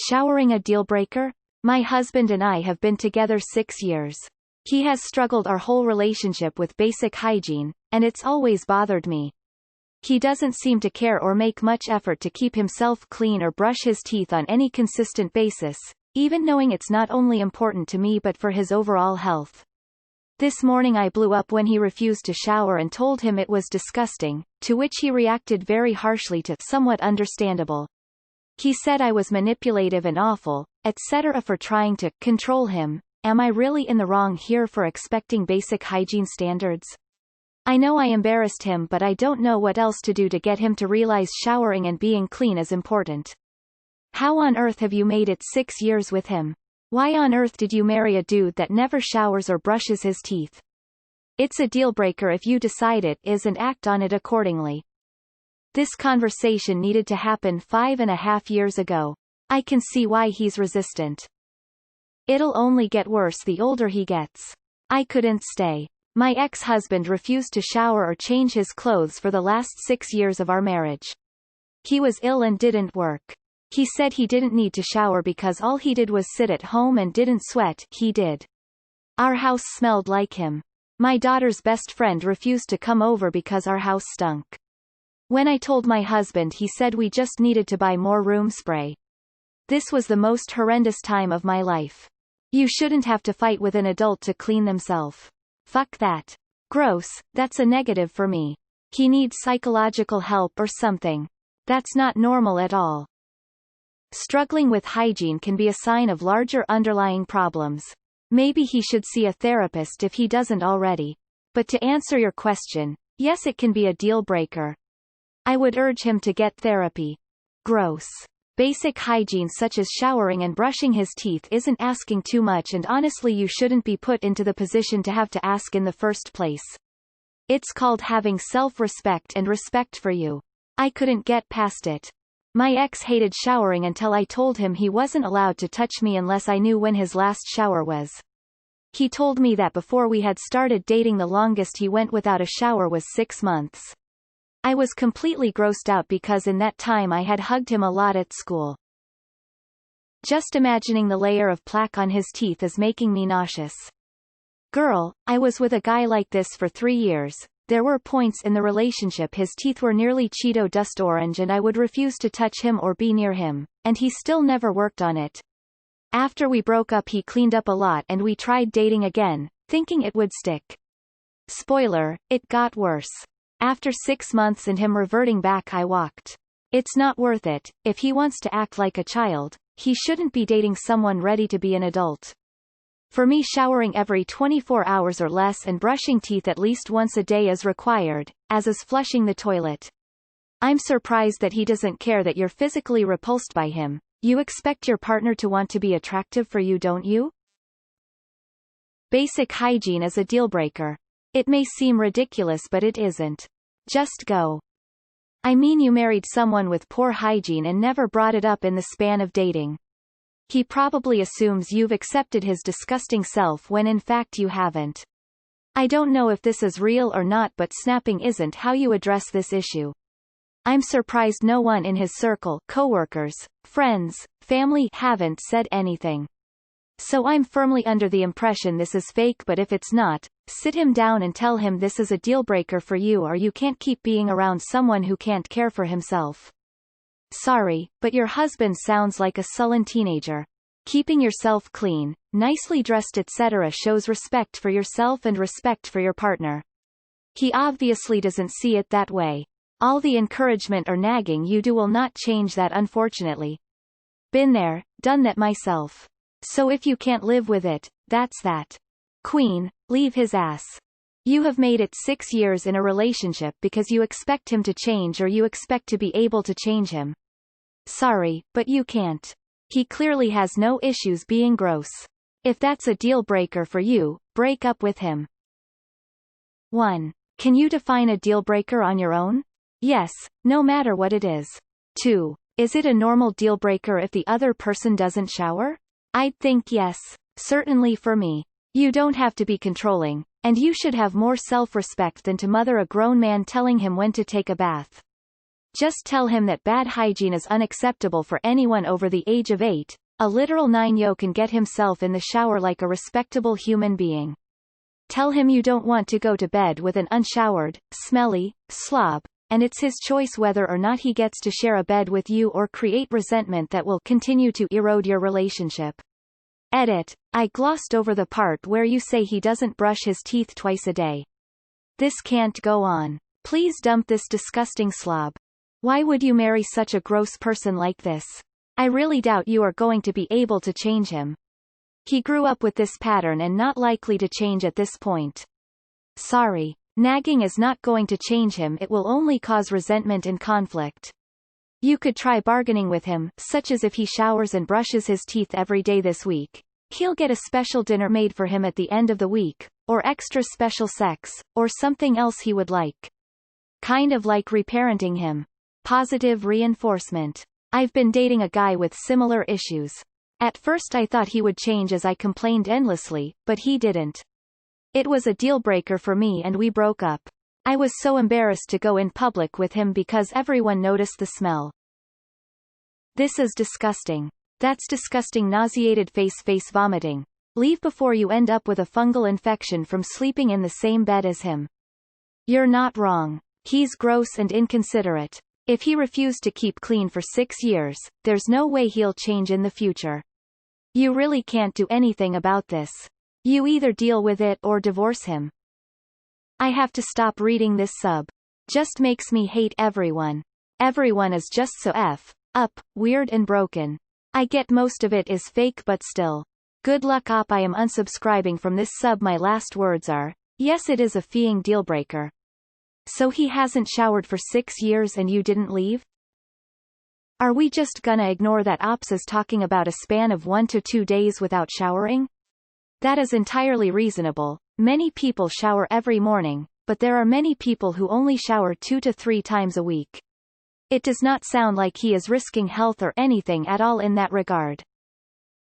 showering a deal breaker? My husband and I have been together 6 years. He has struggled our whole relationship with basic hygiene, and it's always bothered me. He doesn't seem to care or make much effort to keep himself clean or brush his teeth on any consistent basis, even knowing it's not only important to me but for his overall health. This morning I blew up when he refused to shower and told him it was disgusting, to which he reacted very harshly to somewhat understandable. He said I was manipulative and awful, etc. for trying to control him. Am I really in the wrong here for expecting basic hygiene standards? I know I embarrassed him, but I don't know what else to do to get him to realize showering and being clean is important. How on earth have you made it 6 years with him? Why on earth did you marry a dude that never showers or brushes his teeth? It's a deal breaker if you decide it is and act on it accordingly. This conversation needed to happen 5.5 years ago. I can see why he's resistant. It'll only get worse the older he gets. I couldn't stay. My ex-husband refused to shower or change his clothes for the last 6 years of our marriage. He was ill and didn't work. He said he didn't need to shower because all he did was sit at home and didn't sweat. He did. Our house smelled like him. My daughter's best friend refused to come over because our house stunk. When I told my husband, he said we just needed to buy more room spray. This was the most horrendous time of my life. You shouldn't have to fight with an adult to clean themselves. Fuck that. Gross, that's a negative for me. He needs psychological help or something. That's not normal at all. Struggling with hygiene can be a sign of larger underlying problems. Maybe he should see a therapist if he doesn't already. But to answer your question, yes, it can be a deal breaker. I would urge him to get therapy. Gross. Basic hygiene such as showering and brushing his teeth isn't asking too much, and honestly you shouldn't be put into the position to have to ask in the first place. It's called having self-respect and respect for you. I couldn't get past it. My ex hated showering until I told him he wasn't allowed to touch me unless I knew when his last shower was. He told me that before we had started dating the longest he went without a shower was 6 months. I was completely grossed out because in that time I had hugged him a lot at school. Just imagining the layer of plaque on his teeth is making me nauseous. Girl, I was with a guy like this for 3 years. There were points in the relationship his teeth were nearly Cheeto dust orange and I would refuse to touch him or be near him, and he still never worked on it. After we broke up he cleaned up a lot and we tried dating again, thinking it would stick. Spoiler, it got worse. After 6 months and him reverting back I walked. It's not worth it. If he wants to act like a child, he shouldn't be dating someone ready to be an adult. For me, showering every 24 hours or less and brushing teeth at least once a day is required, as is flushing the toilet. I'm surprised that he doesn't care that you're physically repulsed by him. You expect your partner to want to be attractive for you, don't you? Basic hygiene is a deal breaker. It may seem ridiculous but it isn't. Just go. I mean, you married someone with poor hygiene and never brought it up in the span of dating. He probably assumes you've accepted his disgusting self when in fact you haven't. I don't know if this is real or not, but snapping isn't how you address this issue. I'm surprised no one in his circle, coworkers, friends, family, haven't said anything. So I'm firmly under the impression this is fake, but if it's not, sit him down and tell him this is a deal breaker for you or you can't keep being around someone who can't care for himself. Sorry, but your husband sounds like a sullen teenager. Keeping yourself clean, nicely dressed etc. shows respect for yourself and respect for your partner. He obviously doesn't see it that way. All the encouragement or nagging you do will not change that, unfortunately. Been there, done that myself. So if you can't live with it, that's that. Queen, leave his ass. You have made it 6 years in a relationship because you expect him to change or you expect to be able to change him. Sorry, but you can't. He clearly has no issues being gross. If that's a deal breaker for you, break up with him. 1. Can you define a deal breaker on your own? Yes, no matter what it is. 2. Is it a normal deal breaker if the other person doesn't shower? I'd think yes. Certainly for me. You don't have to be controlling, and you should have more self-respect than to mother a grown man telling him when to take a bath. Just tell him that bad hygiene is unacceptable for anyone over the age of 8. A literal 9-year can get himself in the shower like a respectable human being. Tell him you don't want to go to bed with an unshowered, smelly slob, and it's his choice whether or not he gets to share a bed with you or create resentment that will continue to erode your relationship. Edit. I glossed over the part where you say he doesn't brush his teeth twice a day. This can't go on. Please dump this disgusting slob. Why would you marry such a gross person like this? I really doubt you are going to be able to change him. He grew up with this pattern and not likely to change at this point. Sorry. Nagging is not going to change him, it will only cause resentment and conflict. You could try bargaining with him, such as if he showers and brushes his teeth every day this week, he'll get a special dinner made for him at the end of the week, or extra special sex, or something else he would like. Kind of like reparenting him. Positive reinforcement. I've been dating a guy with similar issues. At first I thought he would change as I complained endlessly, but he didn't. It was a deal breaker for me and we broke up. I was so embarrassed to go in public with him because everyone noticed the smell. This is disgusting. That's disgusting. Nauseated face vomiting. Leave before you end up with a fungal infection from sleeping in the same bed as him. You're not wrong. He's gross and inconsiderate. If he refused to keep clean for 6 years, there's no way he'll change in the future. You really can't do anything about this. You either deal with it or divorce him. I have to stop reading this sub. Just makes me hate everyone. Everyone is just so up, weird and broken. I get most of it is fake but still. Good luck op. I am unsubscribing from this sub. My last words are, yes it is a feeing dealbreaker. So he hasn't showered for 6 years and you didn't leave? Are we just gonna ignore that ops is talking about a span of 1 to 2 days without showering? That is entirely reasonable. Many people shower every morning, but there are many people who only shower 2 to 3 times a week. It does not sound like he is risking health or anything at all in that regard.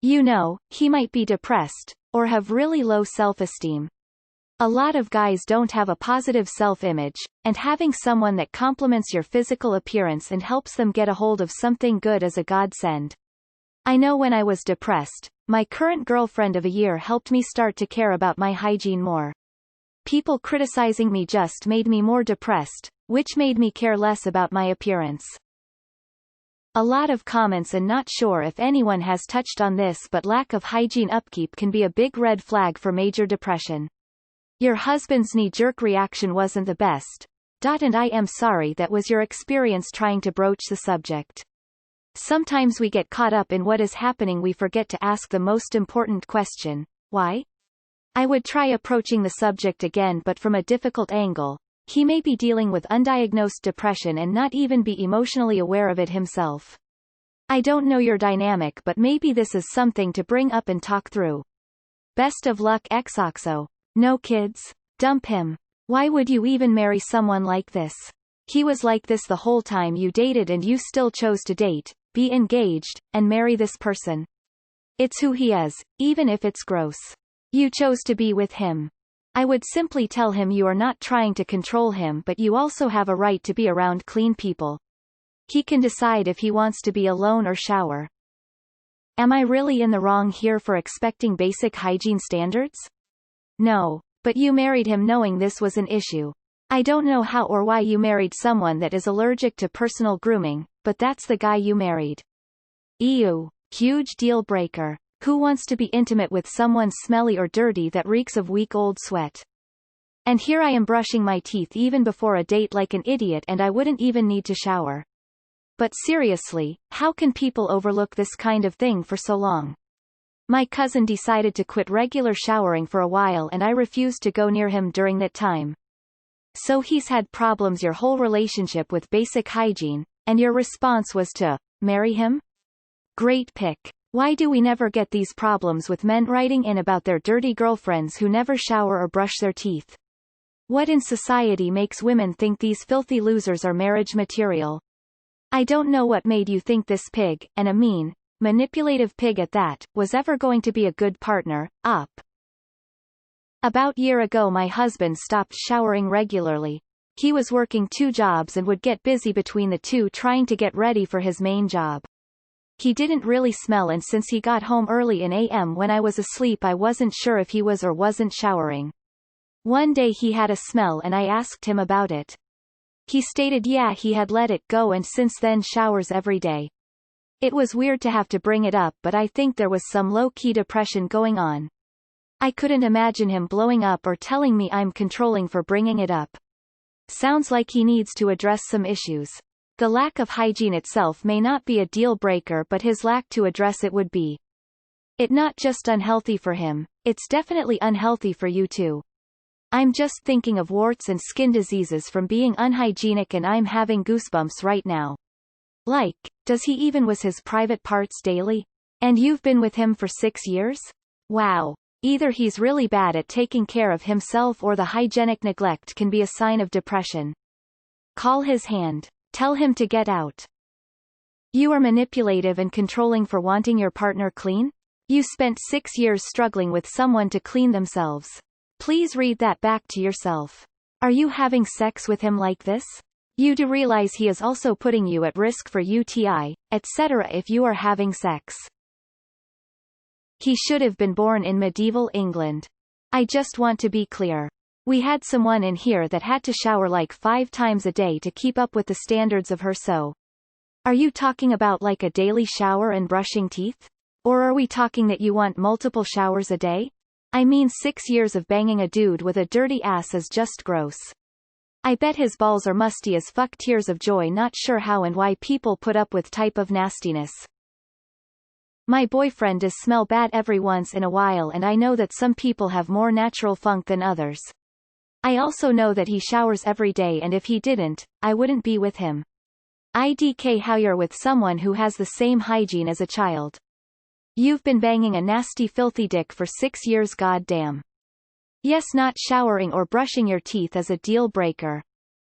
You know, he might be depressed, or have really low self-esteem. A lot of guys don't have a positive self-image, and having someone that complements your physical appearance and helps them get a hold of something good is a godsend. I know when I was depressed, my current girlfriend of a year helped me start to care about my hygiene more. People criticizing me just made me more depressed, which made me care less about my appearance. A lot of comments and not sure if anyone has touched on this, but lack of hygiene upkeep can be a big red flag for major depression. Your husband's knee-jerk reaction wasn't the best. And I am sorry that was your experience trying to broach the subject. Sometimes we get caught up in what is happening, we forget to ask the most important question, why? I would try approaching the subject again but from a difficult angle. He may be dealing with undiagnosed depression and not even be emotionally aware of it himself. I don't know your dynamic, but maybe this is something to bring up and talk through. Best of luck XOXO. No kids? Dump him. Why would you even marry someone like this? He was like this the whole time you dated and you still chose to date, be engaged, and marry this person. It's who he is, even if it's gross. You chose to be with him. I would simply tell him you are not trying to control him, but you also have a right to be around clean people. He can decide if he wants to be alone or shower. Am I really in the wrong here for expecting basic hygiene standards? No, but you married him knowing this was an issue. I don't know how or why you married someone that is allergic to personal grooming, but that's the guy you married. Ew. Huge deal breaker. Who wants to be intimate with someone smelly or dirty that reeks of week-old sweat? And here I am brushing my teeth even before a date like an idiot and I wouldn't even need to shower. But seriously, how can people overlook this kind of thing for so long? My cousin decided to quit regular showering for a while and I refused to go near him during that time. So he's had problems your whole relationship with basic hygiene, and your response was to marry him? Great pick. Why do we never get these problems with men writing in about their dirty girlfriends who never shower or brush their teeth? What in society makes women think these filthy losers are marriage material? I don't know what made you think this pig, and a mean, manipulative pig at that, was ever going to be a good partner. About a year ago my husband stopped showering regularly. He was working 2 jobs and would get busy between the 2 trying to get ready for his main job. He didn't really smell, and since he got home early in AM when I was asleep, I wasn't sure if he was or wasn't showering. One day he had a smell and I asked him about it. He stated yeah, he had let it go and since then showers every day. It was weird to have to bring it up, but I think there was some low-key depression going on. I couldn't imagine him blowing up or telling me I'm controlling for bringing it up. Sounds like he needs to address some issues. The lack of hygiene itself may not be a deal breaker, but his lack to address it would be. It's not just unhealthy for him, it's definitely unhealthy for you too. I'm just thinking of warts and skin diseases from being unhygienic and I'm having goosebumps right now. Like, does he even wash his private parts daily? And you've been with him for 6 years? Wow. Either he's really bad at taking care of himself or the hygienic neglect can be a sign of depression. Call his hand. Tell him to get out. You are manipulative and controlling for wanting your partner clean? You spent 6 years struggling with someone to clean themselves. Please read that back to yourself. Are you having sex with him like this? You do realize he is also putting you at risk for UTI, etc. if you are having sex. He should have been born in medieval England. I just want to be clear. We had someone in here that had to shower like 5 times a day to keep up with the standards of her, so. Are you talking about like a daily shower and brushing teeth? Or are we talking that you want multiple showers a day? I mean 6 years of banging a dude with a dirty ass is just gross. I bet his balls are musty as fuck. Tears of joy, not sure how and why people put up with type of nastiness. My boyfriend does smell bad every once in a while and I know that some people have more natural funk than others. I also know that he showers every day and if he didn't, I wouldn't be with him. IDK how you're with someone who has the same hygiene as a child. You've been banging a nasty filthy dick for 6 years, goddamn. Yes, not showering or brushing your teeth is a deal breaker.